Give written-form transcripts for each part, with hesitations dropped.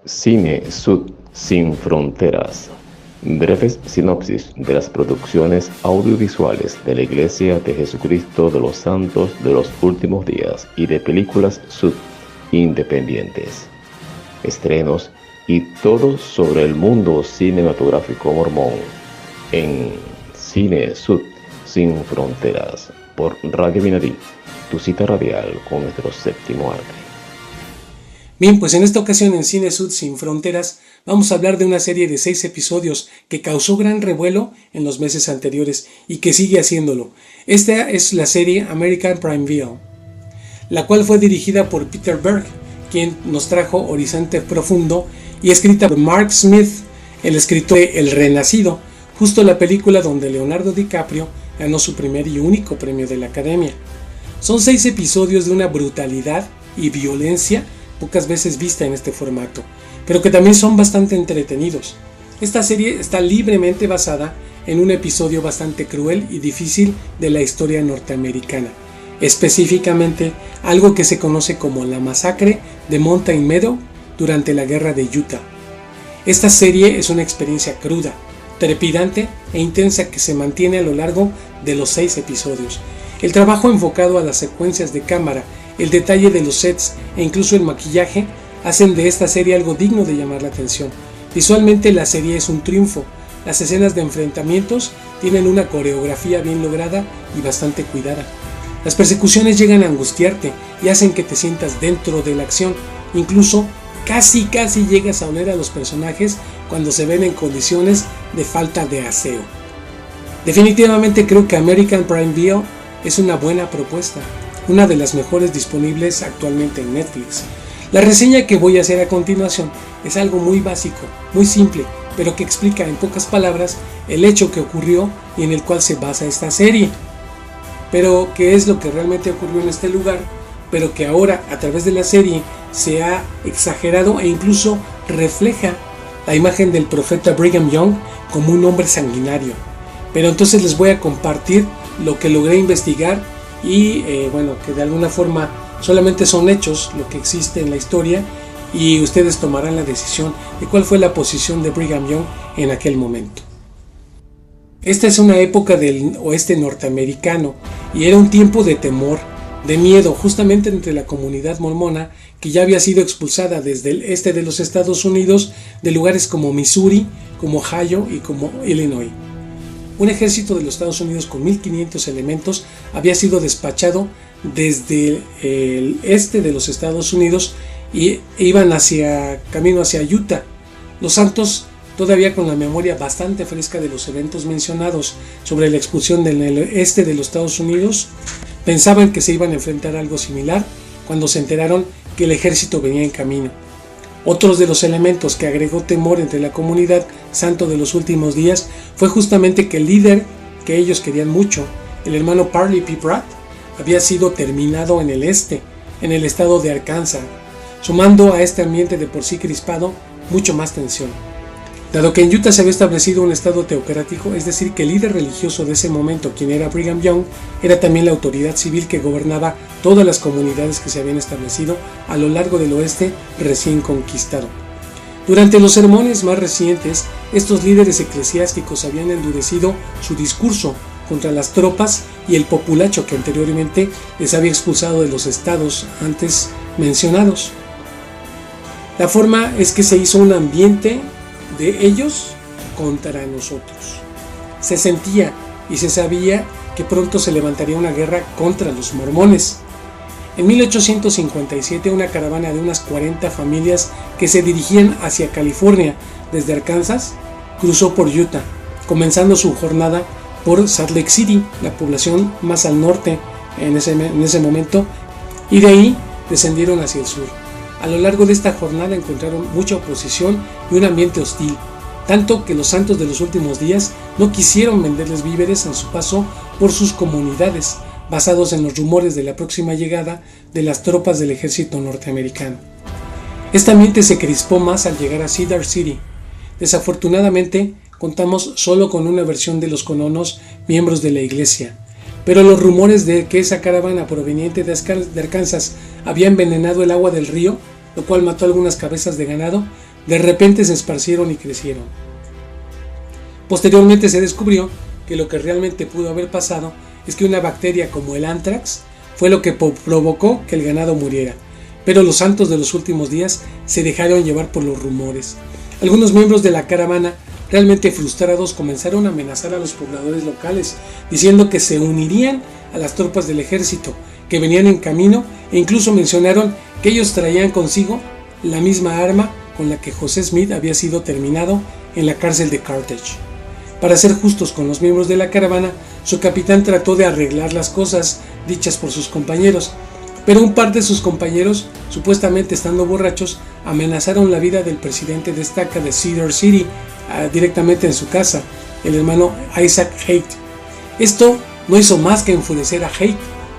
Cine Sud sin fronteras. Breves sinopsis de las producciones audiovisuales de la Iglesia de Jesucristo de los Santos de los Últimos Días y de películas Sud independientes. Estrenos y todo sobre el mundo cinematográfico mormón en Cine Sud sin fronteras por Radio Minadí, tu cita radial con nuestro séptimo arte. Bien, pues en esta ocasión en Cine Sud sin fronteras vamos a hablar de una serie de 6 episodios que causó gran revuelo en los meses anteriores y que sigue haciéndolo. Esta es la serie American Primeville, la cual fue dirigida por Peter Berg, quien nos trajo Horizonte Profundo, y escrita por Mark Smith, el escritor de El Renacido, justo la película donde Leonardo DiCaprio ganó su primer y único premio de la Academia. Son 6 episodios de una brutalidad y violencia pocas veces vista en este formato, pero que también son bastante entretenidos. Esta serie está libremente basada en un episodio bastante cruel y difícil de la historia norteamericana, específicamente algo que se conoce como la masacre de Mountain Meadow durante la guerra de Utah. Esta serie es una experiencia cruda, trepidante e intensa que se mantiene a lo largo de los 6 episodios. El trabajo enfocado a las secuencias de cámara, el detalle de los sets e incluso el maquillaje hacen de esta serie algo digno de llamar la atención. Visualmente la serie es un triunfo. Las escenas de enfrentamientos tienen una coreografía bien lograda y bastante cuidada. Las persecuciones llegan a angustiarte y hacen que te sientas dentro de la acción. Incluso casi llegas a oler a los personajes cuando se ven en condiciones de falta de aseo. Definitivamente creo que American Primeville es una buena propuesta, una de las mejores disponibles actualmente en Netflix. La reseña que voy a hacer a continuación es algo muy básico, muy simple, pero que explica en pocas palabras el hecho que ocurrió y en el cual se basa esta serie. Pero qué es lo que realmente ocurrió en este lugar, pero que ahora a través de la serie se ha exagerado e incluso refleja la imagen del profeta Brigham Young como un hombre sanguinario. Pero entonces les voy a compartir lo que logré investigar y que de alguna forma solamente son hechos lo que existe en la historia y ustedes tomarán la decisión de cuál fue la posición de Brigham Young en aquel momento. Esta es una época del oeste norteamericano y era un tiempo de temor, de miedo justamente entre la comunidad mormona que ya había sido expulsada desde el este de los Estados Unidos de lugares como Missouri, como Ohio y como Illinois. Un ejército de los Estados Unidos con 1.500 elementos había sido despachado desde el este de los Estados Unidos y iban camino hacia Utah. Los santos, todavía con la memoria bastante fresca de los eventos mencionados sobre la expulsión del este de los Estados Unidos, pensaban que se iban a enfrentar a algo similar cuando se enteraron que el ejército venía en camino. Otros de los elementos que agregó temor entre la comunidad santo de los últimos días fue justamente que el líder que ellos querían mucho, el hermano Parley P. Pratt, había sido terminado en el este, en el estado de Arkansas, sumando a este ambiente de por sí crispado mucho más tensión. Dado que en Utah se había establecido un estado teocrático, es decir, que el líder religioso de ese momento, quien era Brigham Young, era también la autoridad civil que gobernaba todas las comunidades que se habían establecido a lo largo del oeste recién conquistado. Durante los sermones más recientes, estos líderes eclesiásticos habían endurecido su discurso contra las tropas y el populacho que anteriormente les había expulsado de los estados antes mencionados. La forma es que se hizo un ambiente de ellos contra nosotros. Se sentía y se sabía que pronto se levantaría una guerra contra los mormones. En 1857 una caravana de unas 40 familias que se dirigían hacia California desde Arkansas cruzó por Utah, comenzando su jornada por Salt Lake City, la población más al norte en ese momento, y de ahí descendieron hacia el sur. A lo largo de esta jornada encontraron mucha oposición y un ambiente hostil, tanto que los santos de los últimos días no quisieron venderles víveres en su paso por sus comunidades, basados en los rumores de la próxima llegada de las tropas del ejército norteamericano. Este ambiente se crispó más al llegar a Cedar City. Desafortunadamente, contamos solo con una versión de los colonos miembros de la iglesia, pero los rumores de que esa caravana proveniente de Arkansas había envenenado el agua del río lo cual mató algunas cabezas de ganado, de repente se esparcieron y crecieron. Posteriormente se descubrió que lo que realmente pudo haber pasado es que una bacteria como el anthrax fue lo que provocó que el ganado muriera, pero los santos de los últimos días se dejaron llevar por los rumores. Algunos miembros de la caravana, realmente frustrados, comenzaron a amenazar a los pobladores locales, diciendo que se unirían a las tropas del ejército que venían en camino, e incluso mencionaron que ellos traían consigo la misma arma con la que José Smith había sido terminado en la cárcel de Carthage. Para ser justos con los miembros de la caravana, su capitán trató de arreglar las cosas dichas por sus compañeros, pero un par de sus compañeros, supuestamente estando borrachos, amenazaron la vida del presidente de estaca de Cedar City directamente en su casa, el hermano Isaac Haight. Esto no hizo más que enfurecer a Haight,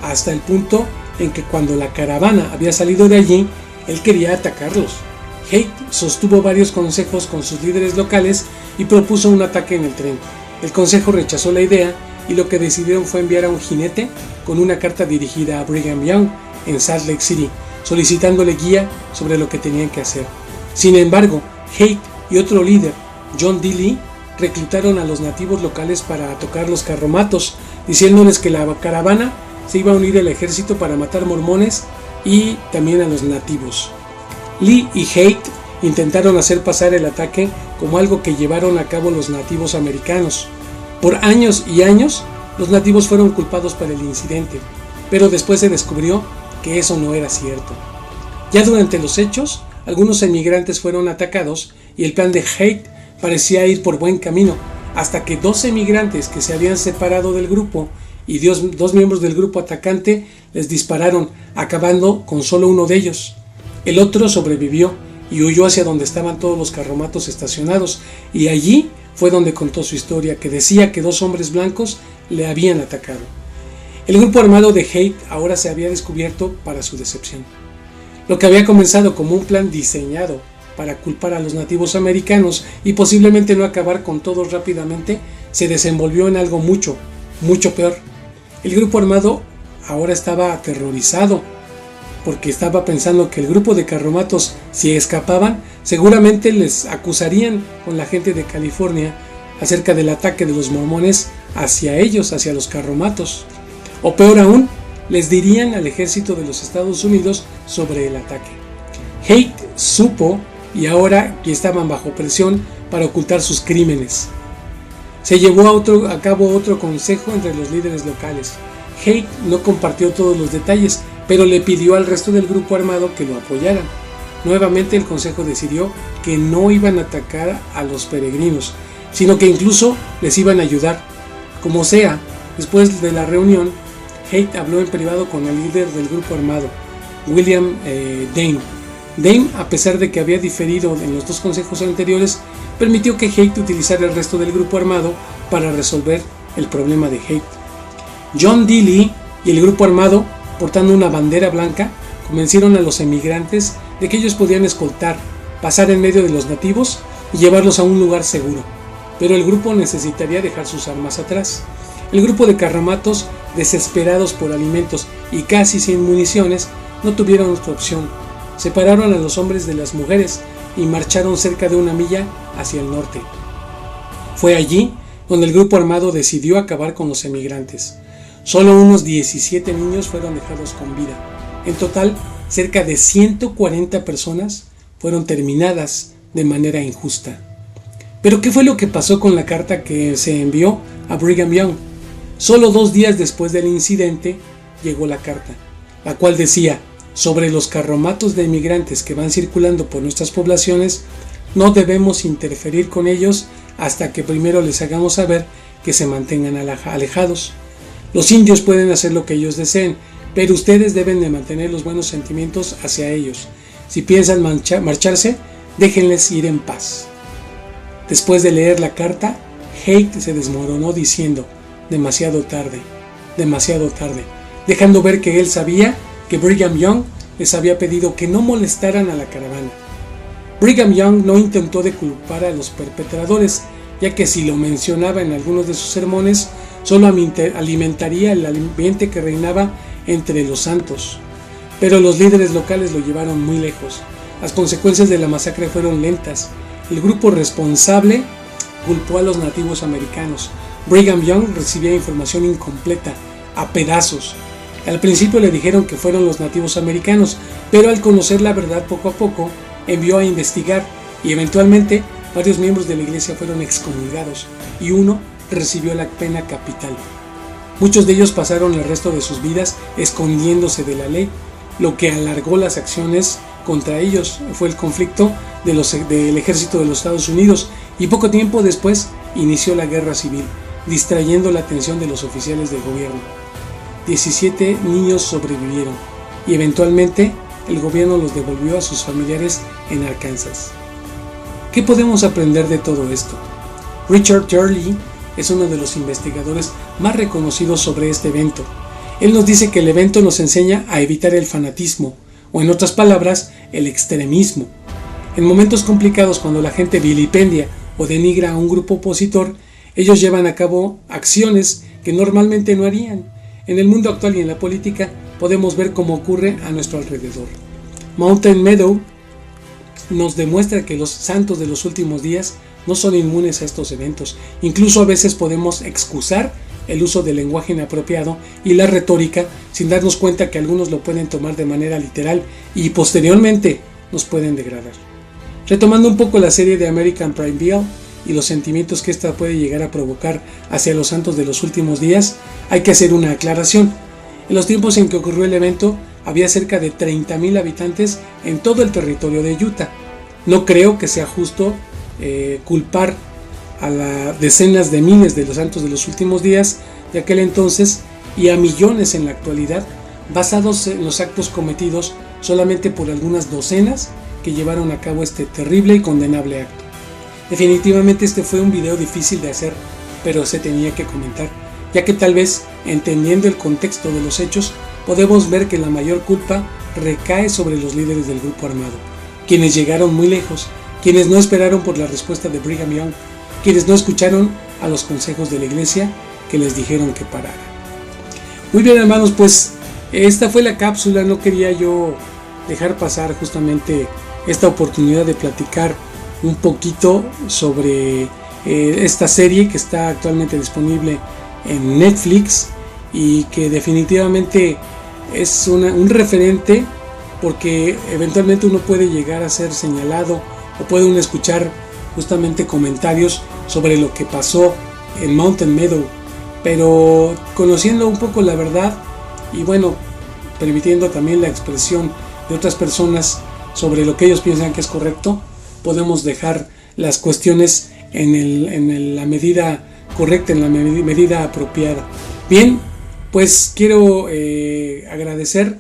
hasta el punto en que cuando la caravana había salido de allí, él quería atacarlos. Haight sostuvo varios consejos con sus líderes locales y propuso un ataque en el tren. El consejo rechazó la idea y lo que decidieron fue enviar a un jinete con una carta dirigida a Brigham Young en Salt Lake City, solicitándole guía sobre lo que tenían que hacer. Sin embargo, Haight y otro líder, John D. Lee, reclutaron a los nativos locales para tocar los carromatos, diciéndoles que la caravana se iba a unir al ejército para matar mormones y también a los nativos. Lee y Haight intentaron hacer pasar el ataque como algo que llevaron a cabo los nativos americanos. Por años y años, los nativos fueron culpados por el incidente, pero después se descubrió que eso no era cierto. Ya durante los hechos, algunos emigrantes fueron atacados y el plan de Haight parecía ir por buen camino, hasta que 2 emigrantes que se habían separado del grupo y dos miembros del grupo atacante les dispararon, acabando con solo uno de ellos. El otro sobrevivió y huyó hacia donde estaban todos los carromatos estacionados, y allí fue donde contó su historia, que decía que 2 hombres blancos le habían atacado. El grupo armado de Haight ahora se había descubierto para su decepción. Lo que había comenzado como un plan diseñado para culpar a los nativos americanos y posiblemente no acabar con todos rápidamente, se desenvolvió en algo mucho peor. El grupo armado ahora estaba aterrorizado, porque estaba pensando que el grupo de carromatos, si escapaban, seguramente les acusarían con la gente de California acerca del ataque de los mormones hacia ellos, hacia los carromatos. O peor aún, les dirían al ejército de los Estados Unidos sobre el ataque. Haight supo, y ahora que estaban bajo presión para ocultar sus crímenes. Se llevó a cabo otro consejo entre los líderes locales. Haight no compartió todos los detalles, pero le pidió al resto del grupo armado que lo apoyaran. Nuevamente el consejo decidió que no iban a atacar a los peregrinos, sino que incluso les iban a ayudar. Como sea, después de la reunión, Haight habló en privado con el líder del grupo armado, William Dame. Dame, a pesar de que había diferido en los 2 consejos anteriores, permitió que Haight utilizara el resto del grupo armado para resolver el problema de Haight. John D. Lee y el grupo armado, portando una bandera blanca, convencieron a los emigrantes de que ellos podían escoltar, pasar en medio de los nativos y llevarlos a un lugar seguro, pero el grupo necesitaría dejar sus armas atrás. El grupo de carromatos, desesperados por alimentos y casi sin municiones, no tuvieron otra opción. Separaron a los hombres de las mujeres y marcharon cerca de 1 milla hacia el norte. Fue allí donde el grupo armado decidió acabar con los emigrantes. Solo unos 17 niños fueron dejados con vida. En total, cerca de 140 personas fueron terminadas de manera injusta. Pero ¿qué fue lo que pasó con la carta que se envió a Brigham Young? Solo 2 días después del incidente llegó la carta, la cual decía: sobre los carromatos de inmigrantes que van circulando por nuestras poblaciones, no debemos interferir con ellos hasta que primero les hagamos saber que se mantengan alejados. Los indios pueden hacer lo que ellos deseen, pero ustedes deben de mantener los buenos sentimientos hacia ellos. Si piensan marcharse, déjenles ir en paz. Después de leer la carta, Haight se desmoronó diciendo: demasiado tarde, dejando ver que él sabía que Brigham Young les había pedido que no molestaran a la caravana. Brigham Young no intentó de culpar a los perpetradores, ya que si lo mencionaba en algunos de sus sermones, solo alimentaría el ambiente que reinaba entre los santos. Pero los líderes locales lo llevaron muy lejos. Las consecuencias de la masacre fueron lentas. El grupo responsable culpó a los nativos americanos. Brigham Young recibía información incompleta, a pedazos. Al principio le dijeron que fueron los nativos americanos, pero al conocer la verdad poco a poco, envió a investigar y eventualmente varios miembros de la iglesia fueron excomulgados y uno recibió la pena capital. Muchos de ellos pasaron el resto de sus vidas escondiéndose de la ley, lo que alargó las acciones contra ellos. Fue el conflicto del ejército de los Estados Unidos y poco tiempo después inició la guerra civil, distrayendo la atención de los oficiales del gobierno. 17 niños sobrevivieron y eventualmente el gobierno los devolvió a sus familiares en Arkansas. ¿Qué podemos aprender de todo esto? Richard Turley es uno de los investigadores más reconocidos sobre este evento. Él nos dice que el evento nos enseña a evitar el fanatismo, o en otras palabras, el extremismo. En momentos complicados, cuando la gente vilipendia o denigra a un grupo opositor, ellos llevan a cabo acciones que normalmente no harían. En el mundo actual y en la política podemos ver cómo ocurre a nuestro alrededor. Mountain Meadow nos demuestra que los santos de los últimos días no son inmunes a estos eventos. Incluso a veces podemos excusar el uso del lenguaje inapropiado y la retórica sin darnos cuenta que algunos lo pueden tomar de manera literal y posteriormente nos pueden degradar. Retomando un poco la serie de American Prineville y los sentimientos que ésta puede llegar a provocar hacia los santos de los últimos días, hay que hacer una aclaración. En los tiempos en que ocurrió el evento, había cerca de 30,000 habitantes en todo el territorio de Utah. No creo que sea justo culpar a las decenas de miles de los santos de los últimos días de aquel entonces y a millones en la actualidad, basados en los actos cometidos solamente por algunas docenas que llevaron a cabo este terrible y condenable acto. Definitivamente este fue un video difícil de hacer, pero se tenía que comentar, ya que tal vez, entendiendo el contexto de los hechos, podemos ver que la mayor culpa recae sobre los líderes del grupo armado, quienes llegaron muy lejos, quienes no esperaron por la respuesta de Brigham Young, quienes no escucharon a los consejos de la iglesia que les dijeron que pararan. Muy bien, hermanos, pues esta fue la cápsula. No quería yo dejar pasar justamente esta oportunidad de platicar un poquito sobre esta serie que está actualmente disponible en Netflix y que definitivamente es un referente, porque eventualmente uno puede llegar a ser señalado o puede uno escuchar justamente comentarios sobre lo que pasó en Mountain Meadow, pero conociendo un poco la verdad y bueno, permitiendo también la expresión de otras personas sobre lo que ellos piensan que es correcto, podemos dejar las cuestiones en la medida correcta, en la medida apropiada. Bien, pues quiero agradecer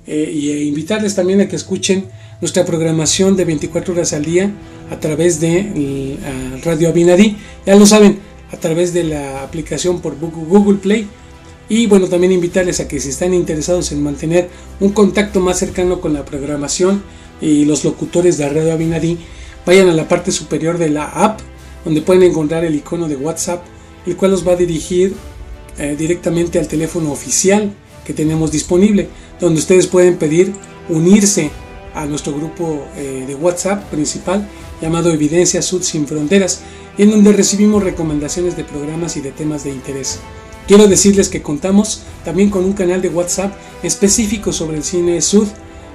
e invitarles también a que escuchen nuestra programación de 24 horas al día a través de Radio Abinadí. Ya lo saben, a través de la aplicación por Google Play. Y bueno, también invitarles a que si están interesados en mantener un contacto más cercano con la programación y los locutores de Radio Abinadí, vayan a la parte superior de la app, donde pueden encontrar el icono de WhatsApp, el cual los va a dirigir directamente al teléfono oficial que tenemos disponible, donde ustedes pueden pedir unirse a nuestro grupo de WhatsApp principal llamado Evidencia Sud Sin Fronteras, y en donde recibimos recomendaciones de programas y de temas de interés. Quiero decirles que contamos también con un canal de WhatsApp específico sobre el cine Sud,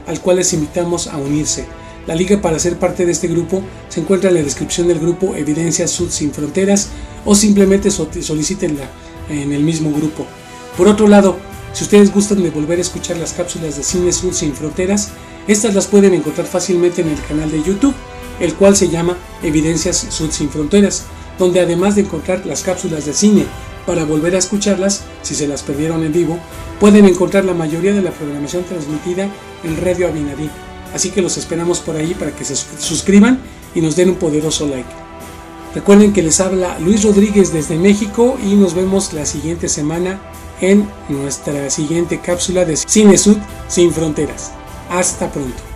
al cual les invitamos a unirse. La liga para ser parte de este grupo se encuentra en la descripción del grupo Evidencia Sud Sin Fronteras, o simplemente solicítenla en el mismo grupo. Por otro lado, si ustedes gustan de volver a escuchar las cápsulas de Cine Sud Sin Fronteras, estas las pueden encontrar fácilmente en el canal de YouTube, el cual se llama Evidencias Sud Sin Fronteras, donde además de encontrar las cápsulas de cine para volver a escucharlas, si se las perdieron en vivo, pueden encontrar la mayoría de la programación transmitida en Radio Abinadí. Así que los esperamos por ahí para que se suscriban y nos den un poderoso like. Recuerden que les habla Luis Rodríguez desde México y nos vemos la siguiente semana en nuestra siguiente cápsula de Cine Sud Sin Fronteras. Hasta pronto.